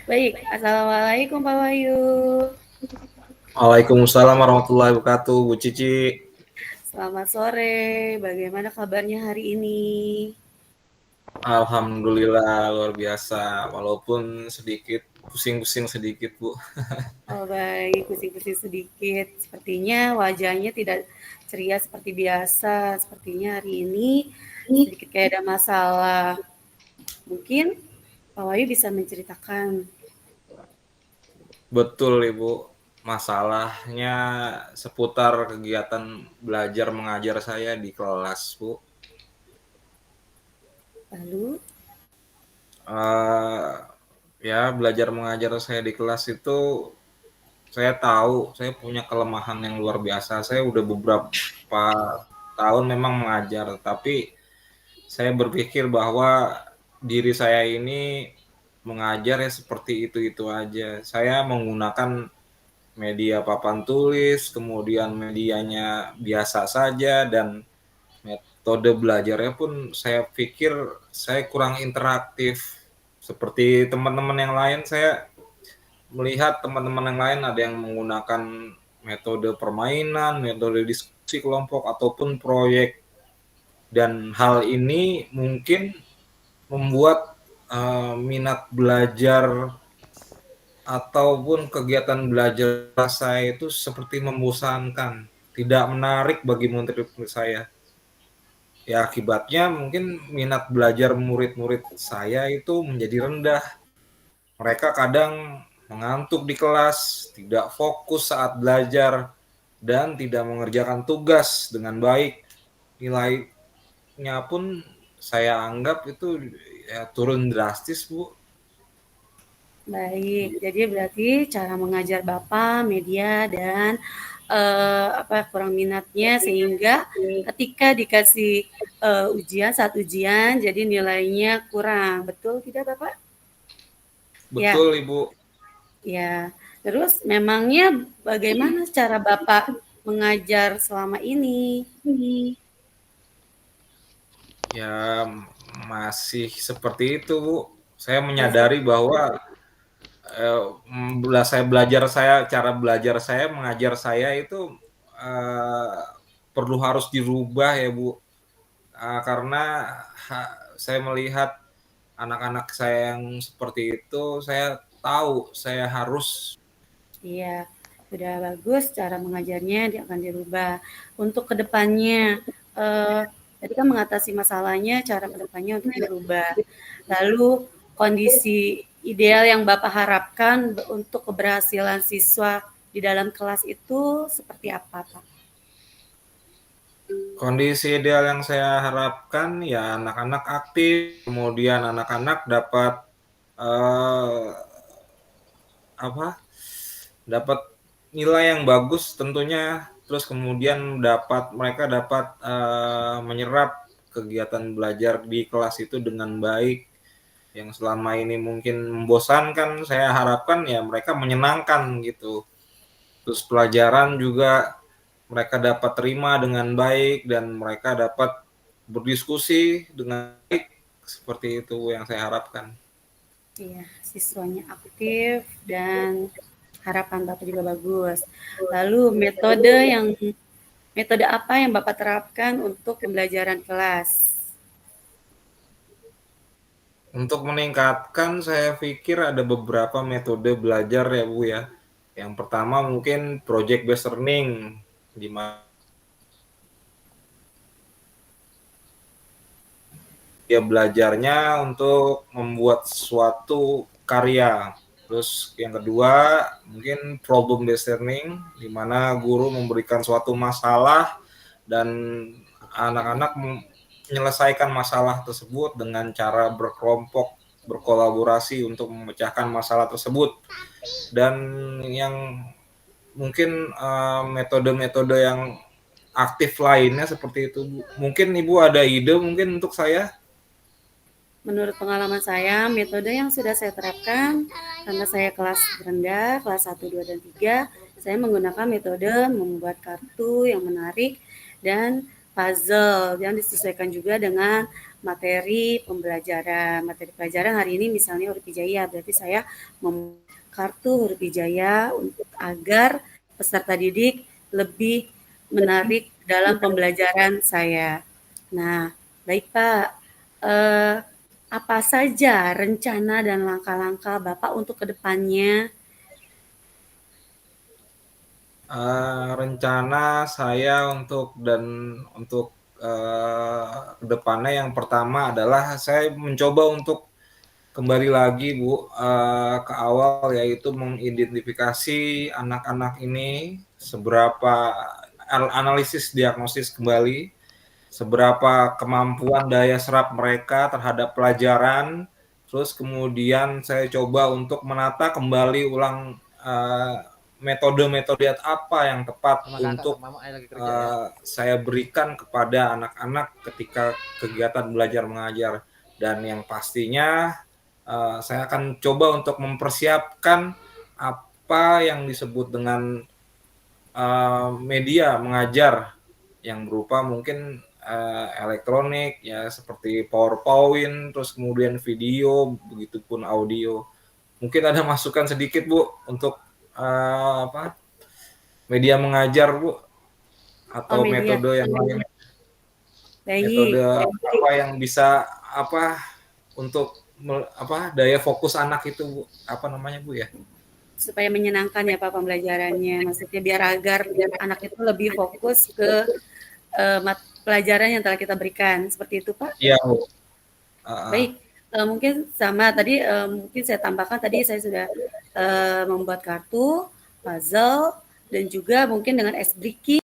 Baik, Assalamualaikum Pak Wahyu. Waalaikumsalam warahmatullahi wabarakatuh, Bu Cici. Selamat sore, bagaimana kabarnya hari ini? Alhamdulillah luar biasa, walaupun sedikit pusing-pusing sedikit, Bu. Oh baik, pusing-pusing sedikit. Sepertinya wajahnya tidak ceria seperti biasa. Sepertinya hari ini sedikit kayak ada masalah. Mungkin Pak Wahyu bisa menceritakan. Betul, Ibu. Masalahnya seputar kegiatan belajar mengajar saya di kelas, Bu. Lalu, Uh, ya, belajar mengajar saya di kelas itu saya tahu saya punya kelemahan yang luar biasa. Saya udah beberapa tahun memang mengajar, tapi saya berpikir bahwa diri saya ini mengajar ya seperti itu-itu aja. Saya menggunakan media papan tulis, kemudian medianya biasa saja, dan metode belajarnya pun saya pikir saya kurang interaktif. Seperti teman-teman yang lain, saya melihat teman-teman yang lain ada yang menggunakan metode permainan, metode diskusi kelompok, ataupun proyek. Dan hal ini mungkin membuat minat belajar ataupun kegiatan belajar saya itu seperti membosankan, tidak menarik bagi murid-murid saya. Ya akibatnya mungkin minat belajar murid-murid saya itu menjadi rendah. Mereka kadang mengantuk di kelas, tidak fokus saat belajar, dan tidak mengerjakan tugas dengan baik. Nilainya pun saya anggap itu ya turun drastis, Bu. baik. Jadi berarti cara mengajar Bapak, media, dan kurang minatnya sehingga ketika dikasih ujian saat ujian jadi nilainya kurang. Betul tidak Bapak? Ya, Betul, Ibu. ya. Terus memangnya bagaimana cara Bapak mengajar selama ini? Ya masih seperti itu, Bu. Saya Masih menyadari bahwa cara belajar saya, mengajar saya itu eh, perlu harus dirubah ya, Bu. Karena saya melihat anak-anak saya yang seperti itu, saya tahu saya harus. Iya, udah bagus cara mengajarnya dia akan dirubah. Untuk kedepannya, tadi kan mengatasi masalahnya, cara kedepannya untuk dirubah. Lalu kondisi ideal yang Bapak harapkan untuk keberhasilan siswa di dalam kelas itu seperti apa, Pak? Kondisi ideal yang saya harapkan ya anak-anak aktif, kemudian anak-anak dapat eh, apa dapat nilai yang bagus tentunya, terus kemudian mereka dapat menyerap kegiatan belajar di kelas itu dengan baik. Yang selama ini mungkin membosankan, saya harapkan ya mereka menyenangkan gitu. Terus pelajaran juga mereka dapat terima dengan baik dan mereka dapat berdiskusi dengan baik, seperti itu yang saya harapkan. Iya, siswanya aktif dan harapan Bapak juga bagus. Lalu metode apa yang Bapak terapkan untuk pembelajaran kelas? Untuk meningkatkan, saya pikir ada beberapa metode belajar ya, Bu ya. Yang pertama mungkin project based learning, di mana dia belajarnya untuk membuat suatu karya. Terus yang kedua mungkin problem based learning, di mana guru memberikan suatu masalah dan anak-anak menyelesaikan masalah tersebut dengan cara berkelompok. berkolaborasi untuk memecahkan masalah tersebut. Dan yang mungkin metode-metode yang aktif lainnya seperti itu, Bu. Mungkin Ibu ada ide mungkin untuk saya? Menurut pengalaman saya, metode yang sudah saya terapkan karena saya kelas rendah, kelas 1, 2, dan 3, saya menggunakan metode membuat kartu yang menarik dan puzzle yang disesuaikan juga dengan materi pembelajaran. Materi pelajaran hari ini misalnya huruf hijaiyah, berarti saya membuat kartu huruf hijaiyah agar peserta didik lebih menarik dalam pembelajaran saya. Nah, baik Pak. Apa saja rencana dan langkah-langkah Bapak untuk kedepannya? Rencana saya untuk kedepannya yang pertama adalah saya mencoba untuk kembali lagi Bu ke awal, yaitu mengidentifikasi anak-anak ini seberapa analisis diagnosis kembali seberapa kemampuan daya serap mereka terhadap pelajaran, terus kemudian saya coba untuk menata kembali ulang metode-metode apa yang tepat untuk saya berikan kepada anak-anak ketika kegiatan belajar mengajar. Dan yang pastinya saya akan coba untuk mempersiapkan apa yang disebut dengan media mengajar yang berupa mungkin elektronik ya seperti PowerPoint, terus kemudian video, begitupun audio. Mungkin ada masukan sedikit Bu untuk media mengajar Bu Oh, atau media. metode yang lain, metode Baik. apa yang bisa untuk daya fokus anak itu Bu, apa namanya Bu ya? Supaya menyenangkan ya Pak pembelajarannya. Maksudnya biar agar anak itu lebih fokus ke pelajaran yang telah kita berikan. Seperti itu Pak? Iya Bu. Baik. Mungkin sama tadi mungkin saya tambahkan tadi saya sudah membuat kartu, puzzle, dan juga mungkin dengan S-Bricky